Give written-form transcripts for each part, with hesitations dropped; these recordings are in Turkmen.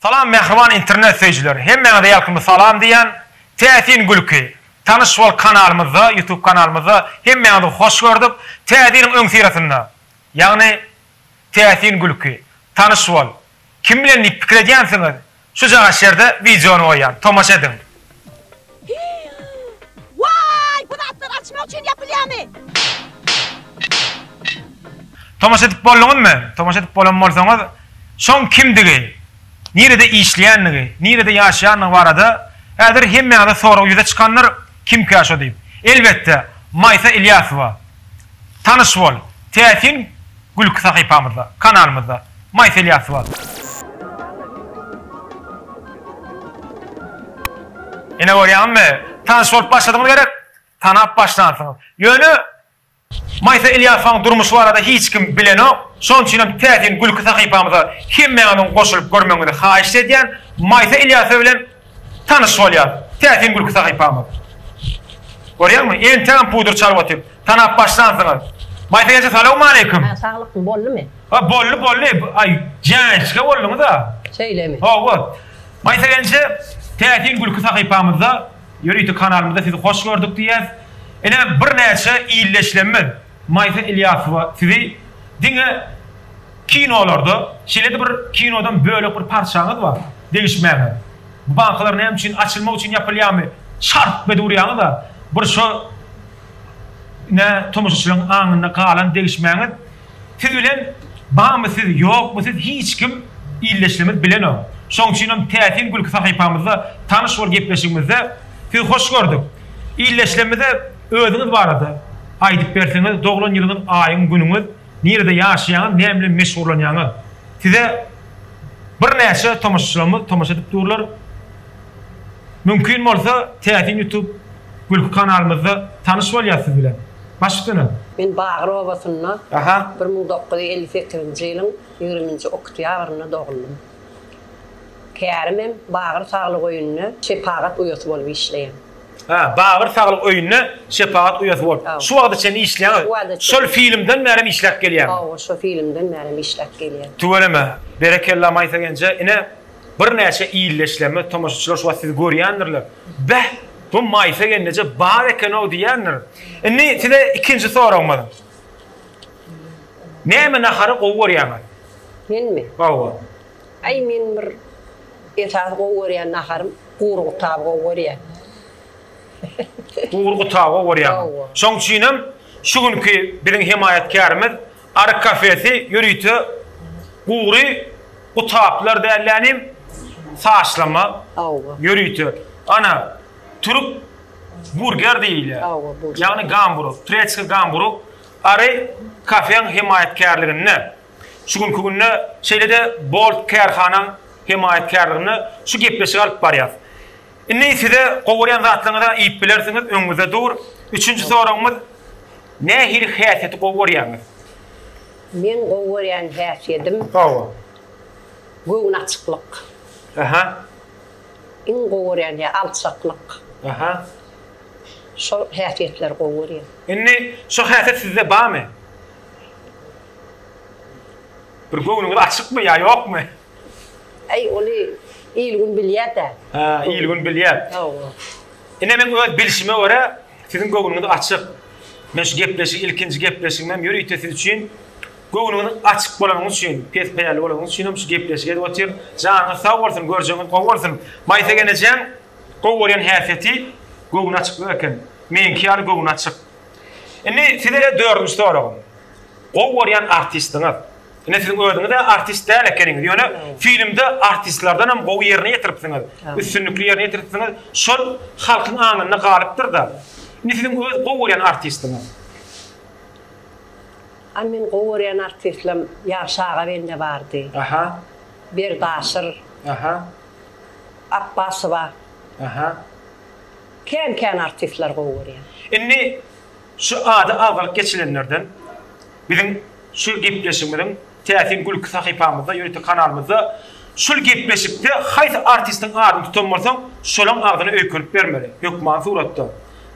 Salam mehriban internet seyircileri. Hemmeňe ýalkymy salam diýen Täsin Gülki. Tanış bol kanalymyzda, YouTube kanalymyzda hemmeňe hoş gördük. Täsiniň öňsirasynda. Ýagny Täsin Gülki. Tanış bol. Kim bilen pikir edýänsiňiz? Şu jaga şerde videonu oýan. Tomaşa edin. Vay, bu atlar açmak için yapılýarmy? Tomaşa edip bolýarmy? Tomaşa edip bolan bolsaňyz, şoň kimdigi? Nerede işleýänligi, nerede ýaşaýanlygy barada häzir hemmeňe soraw ýüze çykanlar kim käşo diýip. Elbetde Maysa Ilyasowa. Tanış bol. Täsin Gülki sahypamyzda, kanalymyzda. Maysa Ilyasowa. Ene görýärmi? Tanış bolup başladyňyz gerek. Tanap başlansyňyz. Ýöne Maysa Ilyasowyň durmuşy barada hiç kim bilenok. Şoň üçin hem Täsin Gülki sahypamyzda hemmeňiň goşulyp görmeňizi haýyş edýän Maysa Ilyasow bilen tanış bolýar. Täsin Gülki sahypamyz. Görýärmi? Enten pudur çalyp otyp, tanap başlansyňyz. Maysa Ilyasow salam aleykum. Saglykyň boldymy? Ha bolly. Ay, jançka boldyňyz da. Şeýlemi? Ha, Maysa Ilyasow Täsin Gülki sahypamyzda ýörüýdi kanalymyzda sizi hoş gördük diýär. Ene bir näçe ýylleşlenmez. Maysa Ilyasow sizi diňe kinolarda, şeýle bir kinodan bölek bir parçaňyz bar. Degişmäňiz. Bu bankalar näme üçin açylmak üçin ýapylýarmy? Şart bedurýany da bir şo ne tomoşaçylaryň aňyna galan degişmäňiz. Siz bilen bamy siz ýokmy siz hiç kim ýylleşlenmez bilenok. Şoň üçin hem Täsin Gülki sahypamyzda tanış bol gepleşigimizde sizi hoş gördük. Ýylleşlenmede özüňiz barada aýdyp berseňiz, doglan ýylynyň aýyň günüňiz, nerede ýaşaýaňyz, näme bilen meşgullanýaňyz. Size bir näçe tomoşaçylarymyz tomoşa edip durlar. Mümkin bolsa Täsin YouTube Gülki kanalymyzda tanış bolýarsyz bilen. Başlygyna. Men Bagır obasyna 1958-nji ýylyň 20-nji oktýabryna doguldım. Kärimem Bagır saglyk öýüne Şepagat uýasy bolup işleýän. Bagır saglyk öýüne Şepagat uýasy bolup. Şu wagtda sen işleýän. Şol filmden merem işläp gelýär. Şo filmden merem işläp gelýär. Tuweleme, berekella Maysa gence ine bir näçe ýylleşlenme tomoşaçylar şu siz görýändirler. Bäh, bu Maysa gence bar ekeno diýändir. Indi size ikinji sorawmady. Näme nahary gowurýaňyz? Menmi? Gawa. Ay men bir esas gowurýan naharym gurgu tab gowurýan. Gurgu tab gowurýan. Şoň üçin hem şu günki birin himayetkarymyz Arık kafesi ýörüýdi. Guri utaplar däýerlenim saçlama ýörüýdi. Ana Türk burger diýilýär. Ýagny gamburg, Tretsky gamburg ary kafeň himayetkarlygyny. Şu günki günne şeýlede Bolt kerhanaň himayetkarlygyny şu gepleşik alyp barýar. Indi size gowurýan zatlaryňyza iýip bilersiňiz, öňüňizde dur. Üçüncü sorawymyz nähir häsiýeti gowurýaňyz? Men gowurýan häsiýetim göwün açyklyk. İň gowurýan alçaklyk. Şo häsiýetler gowurýan. Indi şo häsiýet sizde barmy? Bir göwüňiz açykmy ýa ýokmy? Ay oly ýylgyn bilýär-de. Ýylgyn bilýär. Indi men öz bilişime görä siziň göwüňiz açyk. Men şu gepleşik ilkinji gepleşigim ýörüýdi siz üçin. Göwüňiz açyk bolanyňyz üçin, pespeýärli bolanyňyz üçin şu gepleşik edip otyr. Janyňyz sag bolsun, görjeňiz gowy bolsun. Maysa genejem gowurýan häsiýeti göwün açyklyk eken. Menki ýaly göwün açyk. Indi size dördüncü sorawym. Gowurýan artistiňiz. Ine siziň özüňiz de artist däl ekeniňiz. Ýöne filmde artistlardan hem gowy ýerine ýetiripsiňiz. Üstünlikli ýerine ýetiripsiňiz. Şol halkyň aňyna galypdyr da. Ine siziň gowurýan artistiňiz. Men gowurýan artistler ýaşaga bende bardy. Berdaşyr. Abbasowa. Ken artistler gowurýan. Indi şu ady awal geçilenlerden biziň şu gepleşigimiň Täsin Gülki sahypamyzda ýörüýdi kanalymyzda şol gepleşikde haýsy artistiň adyny tutanmarsaň şolaň adyny öýkünip bermeli. Hökman suratda.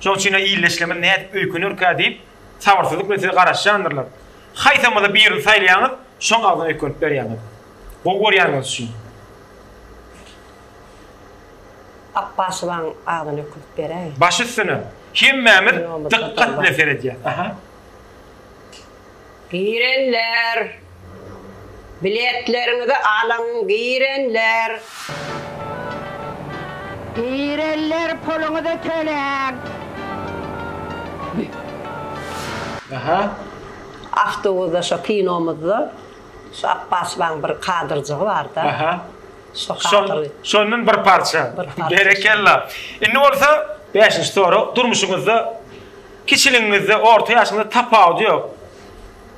Şoň üçin ýylleşleme näde öýkünürkä diýip sabarsyzlyk bilen garaşýandylar. Haýsamyza bir ýyl saýlaýaňyz şoň adyny öýkünip berýäňiz. Gowurýaňyz üçin. Abbasıvan ağzını ökülüp berey. Baş üstüne. Kim memir dikkatle ferediye. Aha. Girenler. Biletlerinizi alın girenler. Girenler pulunuzu tölen. Aha. Avtobusda şu kinomuzda şu Abbasıvan bir kadırcığı vardı. Aha. Kadırı. Şonun bir parça. Berekella. Ne olsa 5-nji soru durmuşuňyzda kiçiliňizde orta ýaşyňyzda tapawdy ýok.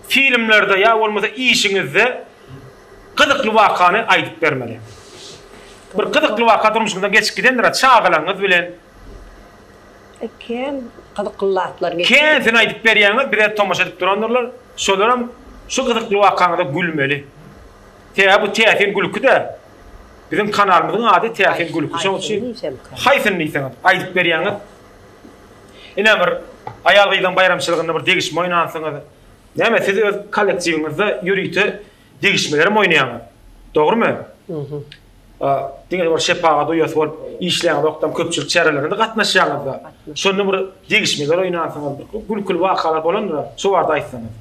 Filmlerde ya bolmasa işiňizde gyzykly wakany aýdyp bermeli. Bir gyzykly waka durmuşyňyzda geçip gidendir, çağalaňyz bilen. Ken gyzyklylar geçip. Ken sen aýdyp berýäňiz, bir tomaşa edip duranlar, şolaram şu gyzykly wakanyda gülmeli. Bu teatin gülükde. Bizim kanalımızın adı teatin gülükü. Şoň üçin haýsyn diýseňiz, aýdyp berýäňiz. Ine bir aýal gyýdan bayramçylygynda bir degişme oýnansaňyz, näme siz öz kollektiwiňizde ýürüýte degişmeler oýnaýaňyz. Dogrymy? Diňe bir şepaga doýasy bolup işleýän wagtdan köpçülik çärelerinde gatnaşýaňyz. Şonu bir degişmeler oýnansaňyz, gülkül wakalar bolandyr. Şo barada aýtsaňyz.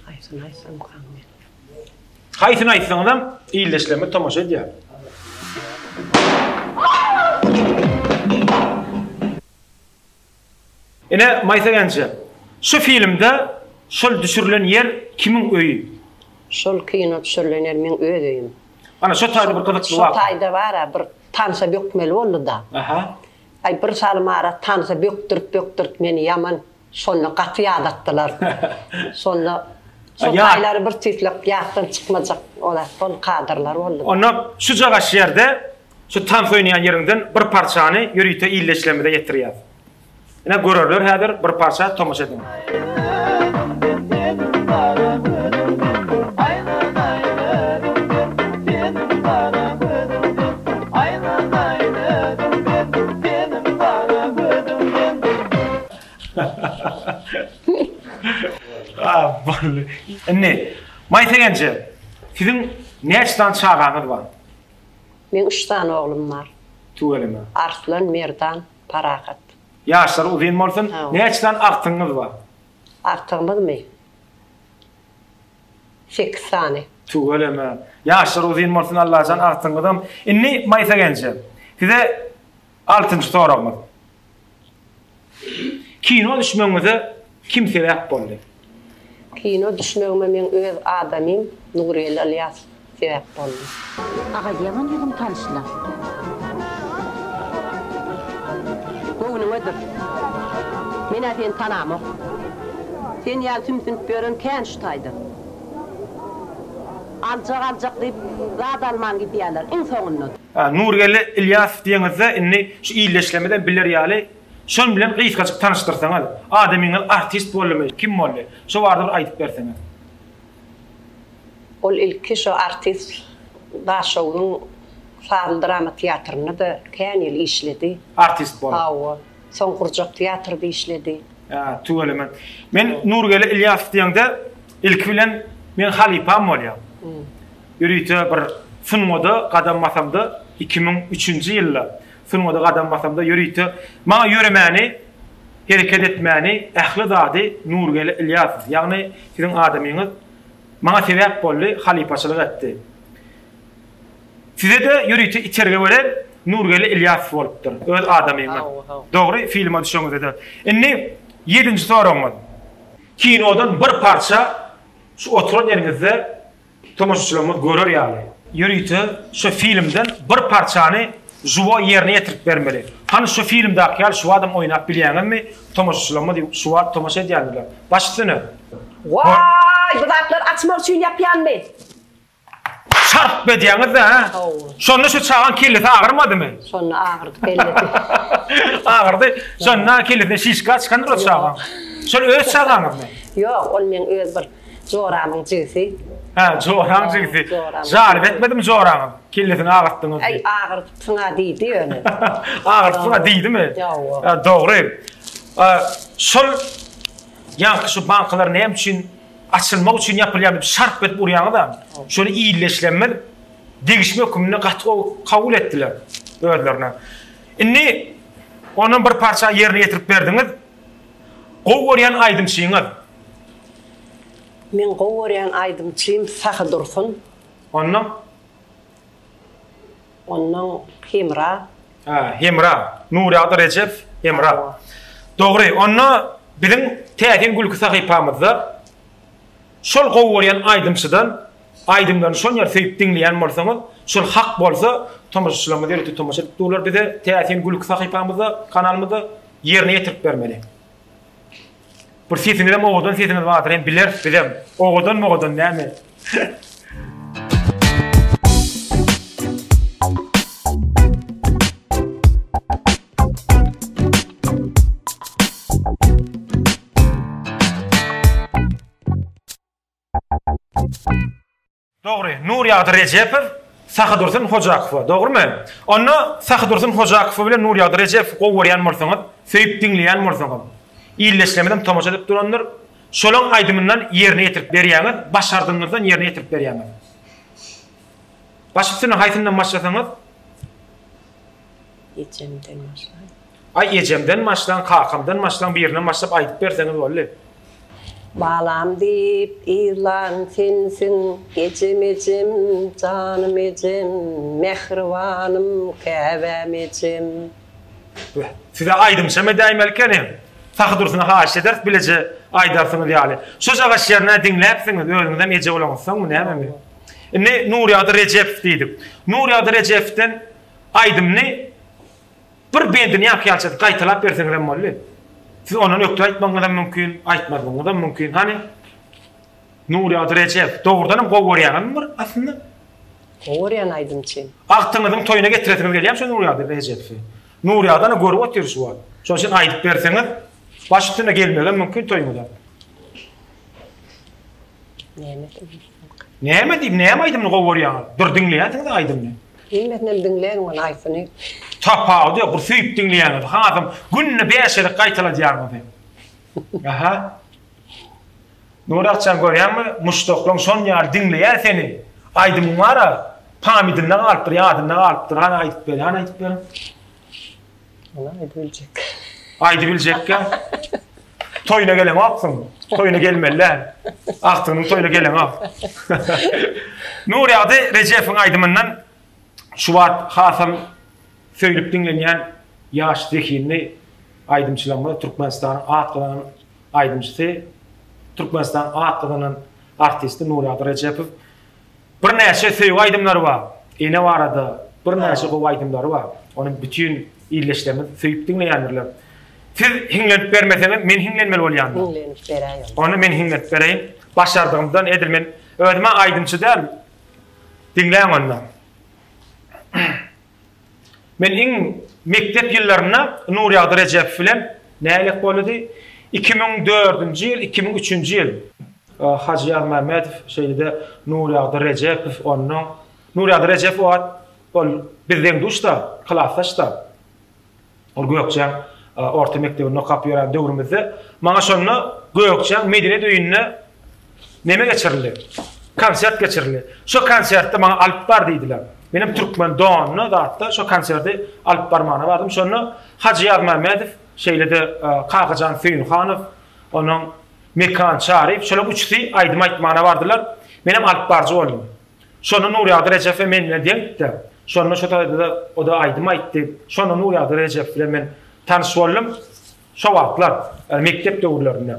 Haýsyn kanmy. Haýsyn aýtsaňyzam iýleşleme tomaşa edýär. Ine Maýsa gençe, şu filmde şol düşürülen yer kimin öýü? Şol kino düşürülen yer men öýüm. Ana şu taýda bir gyzykly Şu waka. taýda bara bir tansa bökmeli boldy da. Aha. Ay bir salmara tansa böktürip meni yaman şonu gaty ýadatdylar. Şonu şu taýlary bir titlep ýatdan çykmajak olar, şol kadrlar boldy. Ona şu jagaş ýerde şu tansa oýnaýan ýerinden bir parçany ýürüýte iýleşlemede ýetirýär. Ine görürler häzir bir parça tomaşa edin. Vallahi. Ne? Maýsa gençe, sizin näçdan çağanyz bar? Men 3 tane oğlum var. Tugeleme. Arslan, Merdan, Parakat. Ýaşlary uzun bolsun, näçdan aktyňyz bar? Artygmyzmy? 8 tane. Tugeleme. Ýaşlary uzun bolsun, Allah'tan aktyňyzam. Inni Maýsa gençe, size 6-njy soragym. Kino düşmeňize kim sebäp boldy? Kino düşmegime men öz adamym Nurel Alyas sebäp boldy. Aga yaman ýüzüm tanışlar. Goňuňyňydır. Men sen tanamok. Sen ýa tümsün beren kän şu taýda. Aljak diýip zat alman gidýärler. Iň soňundan. Nurel Ilyas diýeňizde inni şu iýleşlemeden biler ýaly. Şon bilen gysgaçyk tanıştyrsaňyz, adamyňyz artist bolmaly, kim bolmaly? Şo barada aýdyp berseňiz. Ol ilki şu artist Daşowyň Fadıl drama teatrynda da kän ýyl işledi. Artist boldy. Hawa, Soňgurjak teatrda işledi. Tuğelemen. Men Nurel Ilyas diýende ilk bilen men halipam bolýar. Ýürüýte bir sunmada gadam basamda 2003-nji ýylda. Sunmada gadam basamda ýürüýte maňa ýöremäni, hereket etmäni ähli zady Nurel Ilyas. Ýagny siziň adamyňyz maňa sebäp boldy, halipaçylyk etdi. Size de ýürüýte içerige bölen Nurel Ilyas bolupdyr. Öz adamyňyz. Dogry, filma düşeňiz ede. Inni 7-nji soragym. Kinodan bir parça şu oturan ýeriňizde tomaşaçylarymyz görür ýaly. Ýürüýte şu filmden bir parçany juwa ýerine ýetirip bermeli. Hani şu filmdäki ýaly şu adam oýnap bilýänmi? Tomaşaçylarymyz şu wagt tomaşa edýärler. Başysyny. Vay, bu zatlar açmak üçin ýapýanmy? Şarp bedýäňiz ha? Şonu şu çağan kellet agyrmadymy? Şonu agyrdy belli. Agyrdy. Şonna kelletine şişka çykandyr o çağan. Şol öz çağanyňyzmy? Ýok, ol men öz bir joramyň jygy. Joram jygy. Jarp etmedim joramyň. Kelletini agyrtdyňyz. Ay agyrdy sıňa diýdi ýöne. Agyrdy sıňa diýdimi? Ýok. Dogry. Şol ýa şu bankalar näme üçin açılmak üçin ýapylýan şart bet burýaňyz da. Şonu iýleşlenmeli. degişme hükümünü kabul ettiler özlerine. Inni onun bir parça yerine getirip berdiňiz. Gowuryan aydymçyňyz. Men gowuryan aydymçyym Sahy Dursun. Ondan Hemra. Hemra. Nuriýat Recep Hemra. Dogry, onu bizim täzeň gülki sahypamyzda şol gowuryan aydymdan şol ýer söýüp dinleýän bolsaňyz, şol hak bolsa, tomaşçylarymyz ýerli tomaşa etdiler bize täzeň gülki sahypamyzda, kanalymyzda ýerine getirip bermeli. Bir sesini de oğudan sesini vardır, bilir, bilem. Oğudan näme? Doğru, Nuriýat Rejepow, Sahy Dursun Hojakow, dogrymy? Onu Sahy Dursun Hojakow bilen Nuriýat Rejepow gowuryan bolsaňyz, söýüp dinleýän bolsaňyz, illeşlemeden tomaşa edip duranlar, şolaň aydymyndan ýerine getirip berýäňiz, başardyňyzdan ýerine getirip berýäňiz. Başysyny haýsyndan başlasaňyz? Ejemden başlan. Ejemden başlan, kakamdan başlan, bir ýerinden başlap aýdyp berseňiz bolly. Balam deyip ilan sensin, gecem ecem, canım ecem, mehribanım, käbem ecem. Size aydymşa medäýmelkenim. Sahy Dursuny haýyş eder, bilece aýdarsyňyz ýaly. Şu jagaş ýerine dinläpsiňiz, özüňizden ece bolansyň, näme? Indi Nuriýat Rejepow diýdik. Nuriýat Rejepowden aydymny bir bendini ýakyalçy gaýtalap berseňiz bolly. Siz onu ýokda aýtmaňyz mümkin, aýtmagyňyz da mümkin. Hani Nuriýat Rejepow dogrudan gowurýan bir aslında. Gowuryan aydymçyym. Agtyňyzyň toýuna getiretiňiz gelýär şu Nuriýat Rejepow. Nuriýatyny görüp oturýar şu. Şoň üçin aýdyp berseňiz, başytyna gelmegen mümkin toýmada. Näme diýip, näme aýdymny gowurýan? Dur dinleýärdiňiz aýdymny. Bilmednem dinleýän onu aýsyny. Tapaw diýip, gursyp dinleýän. Hazım günne 5 ýere gaýtaladýarmy? Aha. Nuriýatçan görýärmi? Muşdoklaň şoň ýer dinleýär seni. Aýdymyň bara, pamydyny alypdyr, ýadyny alypdyr, ana aýdyp ber, ana aýdyp ber. Ana aýdyp biljek. Aýdyp biljekkä? Toýuna gelen aksyň. Toýuna gelmeler. Aktynyň toýuna gelen ak. Nuriýat Rejepow aýdymyndan şu wagt hasam söýüp dinlenýän ýaş zekini aýdymçylarymyz Türkmenistan atlanan aýdymçysy, Türkmenistan atlanan artisti Nuriýat Rejepow. Bir näçe söýüp aýdymlary bar. Ene barada bir näçe gowy aýdymlary bar. Onuň bütün illeşlerini söýüp dinleýänler. Siz hinglenip bermeseňiz, men hinglenmeli bolýarym. Hinglenip berýär. Onu men hinglenip bereyim. Başardygymdan edir men özüme aýdymçy däl. Dinleýän onu. Men iň mektep ýyllaryna Nuriýat Rejepow bilen nälik boldy? 2004-nji ýyl, 2003-nji ýyl. Haji Ahmedov şeýle Nuriýat Rejepow onuň Nuriýat Rejepow ol bizden duşda, klasda. Ol Gökçen orta mektebinde okap ýören döwrümizde maňa şonu Gökçen Medine düýününe neme geçirildi? Konsert geçirildi. Şu konsertde maňa alyp bar diýdiler. Benim Türkmen doğanına da hatta şu konserde alıp barmağına vardım. Şonu Hacı Ahmedov, şeylede Kağıcan Füyünxanov, onun Mekan Şarif, şöyle üçüsü aýdym aýtmana vardılar. Benim alıp barcı oldum. Şonu Nuriýat Rejepow menle deňdi. Şonu şu da o da aýdym aýtdy. Şonu Nuriýat Rejepow bilen men tanış boldum. Şu wagtlar mektep döwürlerinde.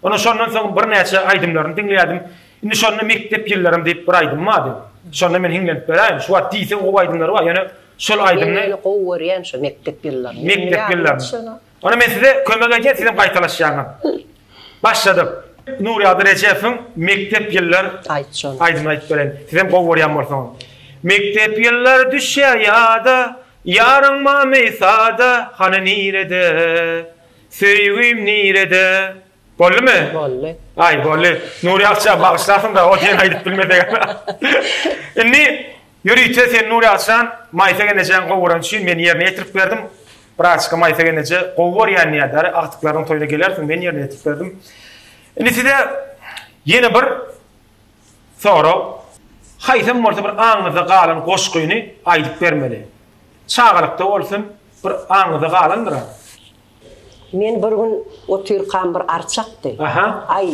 Onu şondan soň bir näçe aýdymlaryny dinleýärdim. Indi şonu mektep ýyllarym diýip bir aýdym mady. Şonda men hinglenip berýän, şu wagt diýse o aýdymlary bar. Ýani şol aýdymny gowurýan şu mektep ýyllary. Mektep ýyllary. Onu men size kömek edýän, sizem gaýtalaşýarym. Başladyk. Nuriýat Rejepow mektep ýyllary aýdym aýdyp beren. Sizem gowurýan bolsaň. Mektep ýyllary düşýär ýada, ýaryň mamysada, hana nirede, söýgüm nirede. Bollymy? Bolly. Ay bolly. Nuriýatça bagışlasyn da o diýen aýdyp bilmedek. Indi ýürüýte sen Nuriýatçan maýsa genejen gowuran üçin men ýerine getirip berdim. Praçka maýsa geneje gowurýan ýerdäri aktyklaryň toýuna gelersiň men ýerine getirip berdim. Indi size ýene bir sorag. Haýsam bolsa bir aňyza galan goşgyny aýdyp bermeli. Çağırykda bolsun bir aňyza galandyr. Men bir gün otyrkan bir arçakdy. Ay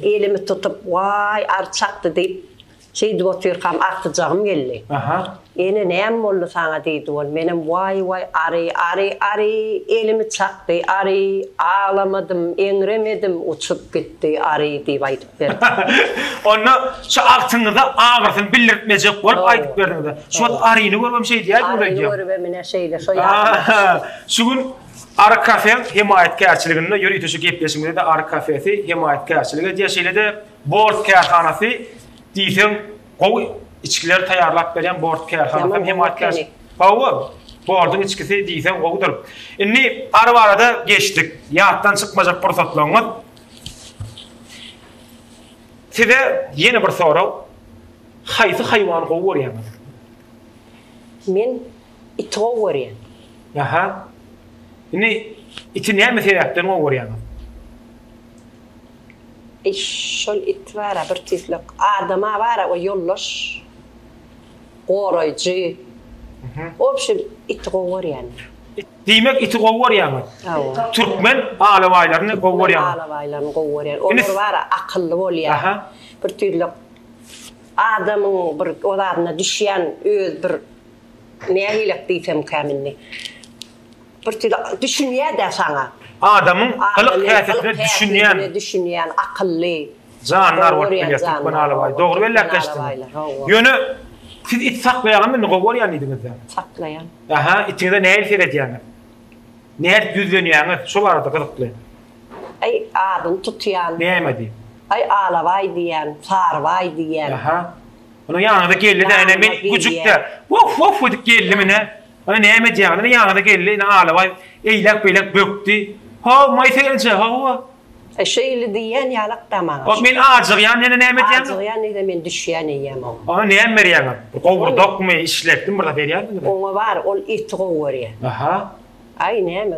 elimi tutup vay arçakdy diýip şeydi otyrkan artyjagym geldi. Ene näme boldy saňa diýdi ol. Menem vay ari elimi çakdy, ari ağlamadım, eňremedim, uçup gitdi ari diýip aýdyp berdi. Onu şu altyňyza ağırsyn bildirtmejek bolup aýdyp berdi. Şu aryny görmem şey diýär bu diýip. Ari görmem şeýle şo ýa. Şu gün Arı Kafe himayetkarçılığında yürüyüşü şu gepleşimde de Arı Kafesi himayetkarçılığı diye şeyle de Board Kârhanası diýsen gowy içkiler tayarlap beren Board Kârhanası himayetkarçılığı. Board'un içkisi diýsen gowudyr. Indi arı arada geçtik. Ýatdan çykmajak pursatlaryňyz. Size yeni bir soru. Haýsy haýwan gowy görýärsiz? Men it gowy görýän. Indi iti näme sebäpden gowy görýärsiz? Şol it bara bir tislik adama bara o yollaş. Goraýjy. Opşim it gowy görýän. Diýmek iti gowy görýärsiz. Türkmen alawaýlaryny gowy görýärsiz. Alawaýlaryny gowy görýän. Onlar bara akylly bolýar. Bir türlü adamyň bir olarına düşýän öz bir nähilek diýsem käminni. Bir türlü düşünýär de saňa. Adamyň hylyk häsiýetine düşünýän, akylly. Janlar bolup bilýär Türkmen alawaý. Dogry belläpleşdi. Ýöne siz it saklaýan gowy görýän idiňiz. Saklaýan. Itiňizde näme seredýäňiz? Näme düzlenýäňiz? Şol arada gyzykly. Ay adym tutýan. Näme diýip? Ay alawaý diýen, sarwaý diýen. Onu ýanyda geldi de ene men güjükde. Wof edip geldi mene. Ana näme diýäň? Ana ýanyda geldi, ene alawaý eýlek bökdi. Maýsegence, Şeýle diýen ýalak tamam. Men ajygýan, ene näme diýäň? Ajygýan ede men düşýän eýem o. Ana näme berýäň? Gowurdakmy işletdim burada berýärmi? Oňa bar, ol it gowy görýär. Ay näme?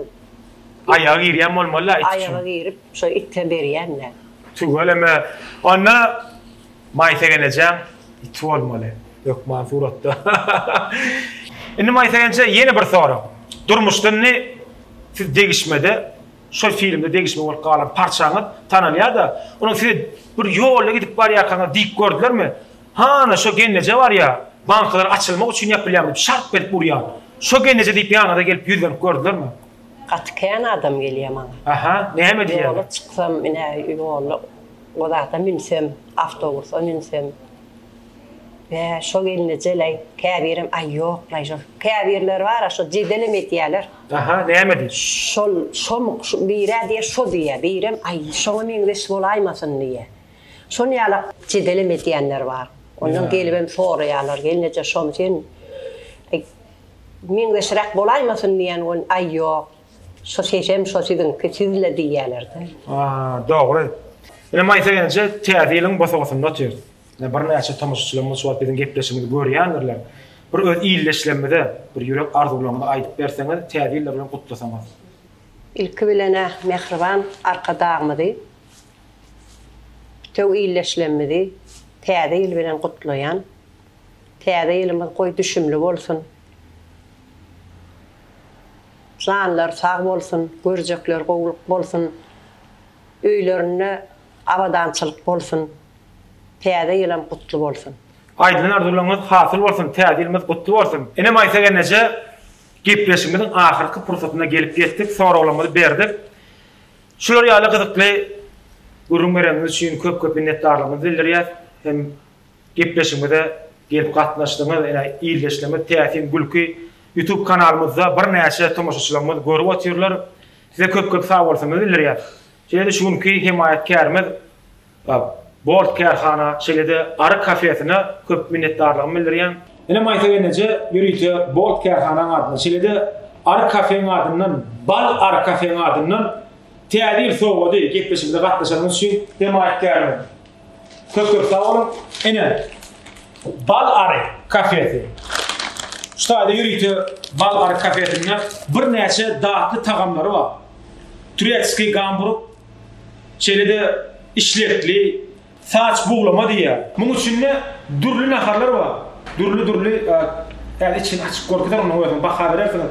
Aýagy girýän bolmaly it. Aýagy girip, şo itde berýänler. Tügeleme. Ona maýsegence it bolmaly. Yok mansuratda. Indi maýsegence ýene bir soru. Durmuşdan ne siz degişmede, şol filmde degişme bolup galan parçaňyz tanalýar da, onu siz bir ýolda gidip barýarkaňyz dik gördülermi? Ana şo genneje bar ýa, bankalar açylmak üçin ýapylýar, şart berip burýar. Şo genneje diýip ýanyna gelip ýüzlenip gördülermi? Gatken adam gelýär maňa. Näme diýär? Ýola çyksam, mine ýola oda minsem, awtobusa minsem. Ve şo gelnejelej käbirim ay ýok, şo käbirler bar, şo jedelim etýärler. Näme diýär? Şo bire diýär, şo diýär, birim ay şoňa meňdeş bolaýmasyn diýär. Şonu ýala jedelim etýänler bar. Ondan gelibem soraýarlar, gelneje şom sen meňdeşrek bolaýmasyn diýen on ay ýok. Şo seçem şo siziň keçizle diýerler. Dogry. Ene maýsegence täzeliň bosagyny ötýär. Bir näçe tamaşaçylarymyz şu wagtdan gepleşimini görýändirler. Bir öz iýleşlemede, bir ýürek arzuwlaryny aýdyp berseňiz, täzeler bilen gutlasaňyz. İlki bilene mehriban arkadağmydy. Töw iýleşlemedi. Täze ýyl bilen gutlaýan. Täze ýylymyz goý düşümli bolsun. Janlar sag bolsun, görjekler gowluk bolsun. Öýlerine abadançylyk bolsun. Täze ýylym gutly bolsun. Aýdyn arzuwlaryňyz hasyl bolsun, täze ýylymyz gutly bolsun. Ene maýsegence gepleşimiziň ahyrky pursatyna gelip ýetdik, soraglamaly berdik. Şular ýaly gyzykly görünmeleriniz üçin köp minnetdarlygymyzy bildirýär. Hem gepleşimizde gelip gatnaşdyňyz, ene iýleşleme, täsin gülki YouTube kanalymyzda bir näçe tamaşaçylarymyz görüp otyrlar. Size köp sag bolsaňyz bildirýär. Şeýle şuňky himayetkarymyz Board Kârhana şeýle Arı Kafesine köp minnetdarlygymy bildirýän. Ene maýsegence ýürüýte Board Kârhananyň adyny şeýle Arı Kafeň adyndan, Bal Arı Kafeň adyndan täzir sowgady gepleşimde gatnaşanymyz üçin himayetkarymyz. Köp sag bolun. Ene Bal Arı Kafesi. Ştaýda ýürüýte Bal Arı Kafesinde bir näçe datly tagamlary bar. Turetski gamburuk şeýle işletli, saç buğlama diye. Bunun için ne? Dürlü naharlar var. Dürlü yani için açık korkudan onu koyalım. Bak haber falan.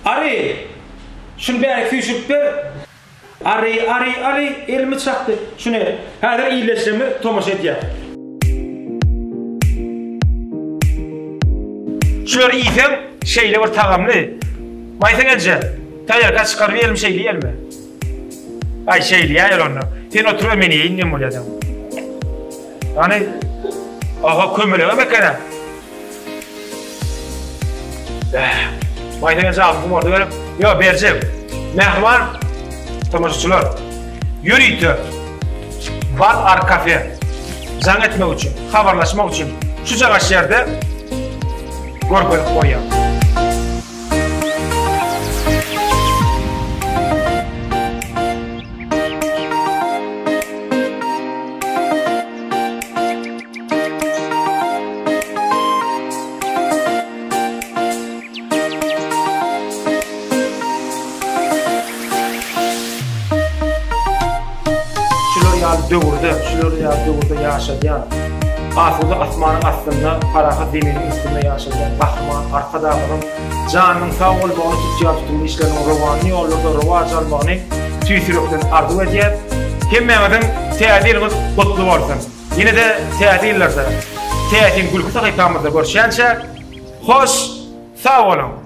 Arı. Şunu bir ayakta düşüp ver. Arı elimi çaktı. Şunu her iyileştirme tomaşa et ya. Şular iyisem şeyle var tamamlı. Maysa gelince tayar kaç çıkarıp yiyelim şeyli yiyelim mi? Ay şeyli ya onu. Sen oturuyor beni yiyin ne oluyor adam? Yani aha kömürüyor mekana. Maysa gelince aldım orada verip. Yo vereceğim. Mehman tomaşçılar. Yürüytü. Bal ar kafe. Zan etmek için, haberlaşmak için. Şu cagaş yerde gorgoy koyuyor. Şular dövurda yaşayan, asuda asmanın aslında, parahat demirin üstünde yaşayan, kahraman, arka dağının, canının sağ olmağını tutacağım tutumlu işlerin rıvanı yollarda rıvac almağını tüysürükten arzu ediyet. Hem Mehmet'in seyahatlerimiz kutlu olsun. Yine de seyahatlerde, seyahatin gülkü sakıpamızda görüşençe, hoş, sağ olun.